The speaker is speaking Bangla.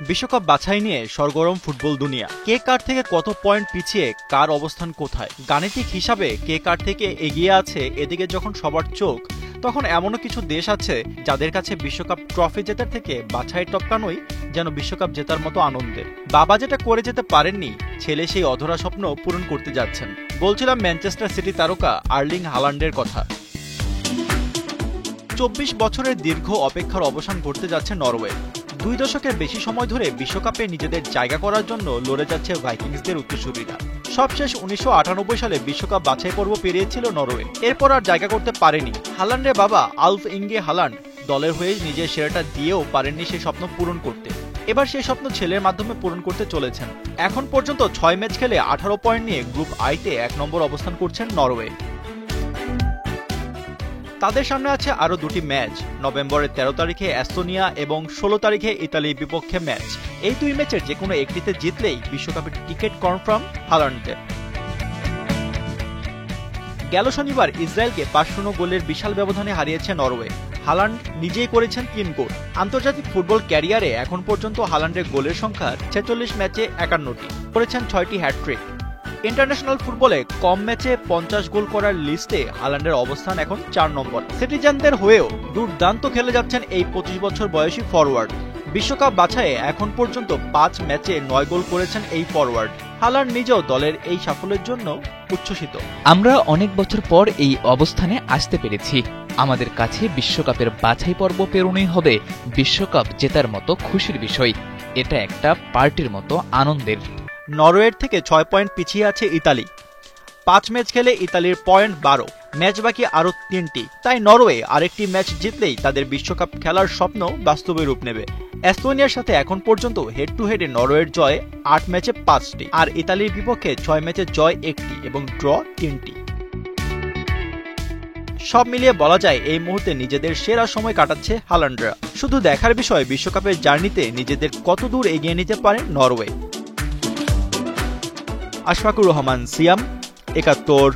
বিশ্বকাপ বাছাই নিয়ে সরগরম ফুটবল দুনিয়া। কে কার থেকে কত পয়েন্ট পিছিয়ে, কার অবস্থান কোথায়, গাণিতিক হিসাবে কে কার থেকে এগিয়ে আছে, এদিকে যখন সবার চোখ, তখন এমনও কিছু দেশ আছে যাদের কাছে বিশ্বকাপ ট্রফি জেতার থেকে বাছাই টপকানোই যেন বিশ্বকাপ জেতার মতো আনন্দের। বাবা যেটা করে যেতে পারেননি, ছেলে সেই অধরা স্বপ্ন পূরণ করতে যাচ্ছেন। বলছিলাম ম্যানচেস্টার সিটি তারকা আর্লিং হালান্ডের কথা। 24 বছরের দীর্ঘ অপেক্ষার অবসান ঘটতে যাচ্ছে নরওয়ে। 2 দশকের বেশি সময় ধরে বিশ্বকাপে নিজেদের জায়গা করার জন্য লড়ে যাচ্ছে ভাইকিংসদের উত্তরসূরিরা। সবশেষ 1998 সালে বিশ্বকাপ বাছাই পর্ব পেরিয়েছিল নরওয়ে, এরপর আর জায়গা করতে পারেনি। হালান্ডের বাবা আলফ ইঙ্গে হালান্ড দলের হয়ে নিজের সেরাটা দিয়েও পারেননি সেই স্বপ্ন পূরণ করতে। এবার সেই স্বপ্ন ছেলের মাধ্যমে পূরণ করতে চলেছেন। এখন পর্যন্ত 6 ম্যাচ খেলে 18 পয়েন্ট নিয়ে গ্রুপ আইতে 1 নম্বর অবস্থান করছেন নরওয়ে। তাদের সামনে আছে আরও 2টি ম্যাচ, নভেম্বরের 13 তারিখে এস্তোনিয়া এবং 16 তারিখে ইতালির বিপক্ষে ম্যাচ। এই 2 ম্যাচের যে কোনো একটিতে জিতলেই বিশ্বকাপের টিকিট কনফার্ম হালান্ডের। গেল শনিবার ইসরায়েলকে 5-0 গোলের বিশাল ব্যবধানে হারিয়েছে নরওয়ে। হালান্ড নিজেই করেছেন 3 গোল। আন্তর্জাতিক ফুটবল ক্যারিয়ারে এখন পর্যন্ত হালান্ডের গোলের সংখ্যা 46 ম্যাচে 51টি, করেছেন 6টি হ্যাটট্রিক। ইন্টারন্যাশনাল ফুটবলে কম ম্যাচে 50 গোল করার লিস্টে হালান্ডের অবস্থান এখন 4 নম্বর। সিটিজেনদের হয়েও দুর্দান্ত খেলে যাচ্ছেন এই 25 বছর বয়সী ফরওয়ার্ড। বিশ্বকাপ বাছাইয়ে এখন পর্যন্ত 5 ম্যাচে 9 গোল করেছেন এই ফরওয়ার্ড। হালান্ড নিজেও দলের এই সাফল্যের জন্য উচ্ছ্বসিত। আমরা অনেক বছর পর এই অবস্থানে আসতে পেরেছি। আমাদের কাছে বিশ্বকাপের বাছাই পর্ব পেরোনোই হবে বিশ্বকাপ জেতার মতো খুশির বিষয়। এটা একটা পার্টির মতো আনন্দের। নরওয়ের থেকে 6 পয়েন্ট পিছিয়ে আছে ইতালি। 5 ম্যাচ খেলে ইতালির পয়েন্ট 12, ম্যাচ বাকি আরও 3টি। তাই নরওয়ে আরেকটি ম্যাচ জিতলেই তাদের বিশ্বকাপ খেলার স্বপ্ন বাস্তবে রূপ নেবে। এস্তোনিয়ার সাথে এখন পর্যন্ত হেড টু হেডে নরওয়ের জয় 8 ম্যাচে 5টি, আর ইতালির বিপক্ষে 6 ম্যাচে জয় 1টি এবং ড্র 3টি। সব মিলিয়ে বলা যায় এই মুহূর্তে নিজেদের সেরা সময় কাটাচ্ছে হালান্ডরা। শুধু দেখার বিষয় বিশ্বকাপের জার্নিতে নিজেদের কত দূর এগিয়ে নিতে পারে নরওয়ে। আশফাকুর রহমান সিয়াম, 71